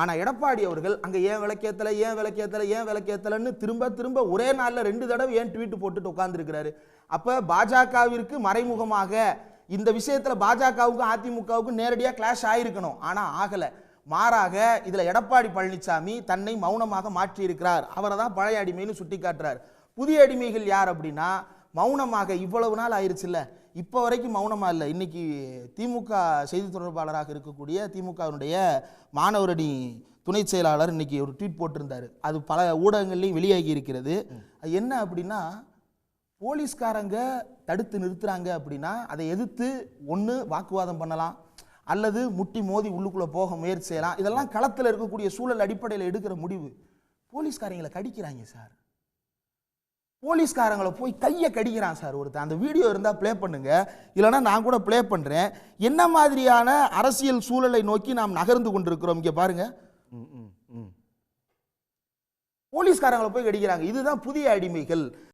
ஆனா எடப்பாடி அவர்கள் அங்க ஏன் விளக்கேத்தலன்னு திரும்ப திரும்ப ஒரே நாள்ல 2 தடவை ஏன் ட்வீட் போட்டுட்டு உட்கார்ந்துருக்கிறாரு. அப்ப பாஜகவிற்கு மறைமுகமாக இந்த விஷயத்துல பாஜகவுக்கும் அதிமுகவுக்கும் நேரடியாக கிளாஷ் ஆயிருக்கணும். ஆனா ஆகல. மாறாக இதுல எடப்பாடி பழனிசாமி தன்னை மௌனமாக மாற்றி இருக்கிறார். அவரை தான் பழைய அடிமைன்னு சுட்டி காட்டுறார். புதிய அடிமைகள் யார் அப்படின்னா மௌனமாக இவ்வளவு நாள் ஆயிருச்சு இல்ல, இப்போ வரைக்கும் மௌனமா இல்லை. இன்னைக்கு திமுக செய்தி தொடர்பாளராக இருக்கக்கூடிய திமுகவினுடைய மாணவரணி துணை செயலாளர் இன்னைக்கு ஒரு ட்வீட் போட்டிருந்தாரு. அது பல ஊடகங்கள்லையும் வெளியாகி இருக்கிறது. அது என்ன அப்படின்னா, போலீஸ்காரங்க தடுத்து நிறுத்துறாங்க அப்படின்னா அதை எதிர்த்து ஒன்று வாக்குவாதம் பண்ணலாம், அல்லது முட்டி மோதி உள்ளுக்குள்ள போக முயற்சி செய்யலாம். இதெல்லாம் களத்தில் இருக்கக்கூடிய சூழல் அடிப்படையில் எடுக்கிற முடிவு. போலீஸ்காரங்களை கடிக்கிறாங்க சார், போலீஸ்காரங்களை போய் கையை கடிக்கிறான் சார் ஒருத்தன். அந்த வீடியோ இருந்தால் ப்ளே பண்ணுங்க, இல்லைனா நான் கூட ப்ளே பண்ணுறேன். என்ன மாதிரியான அரசியல் சூழலை நோக்கி நாம் நகர்ந்து கொண்டிருக்கிறோம் இங்கே பாருங்க. போலீஸ்காரங்களை போய் கடிக்கிறாங்க. இதுதான் புதிய அடிமைகள்.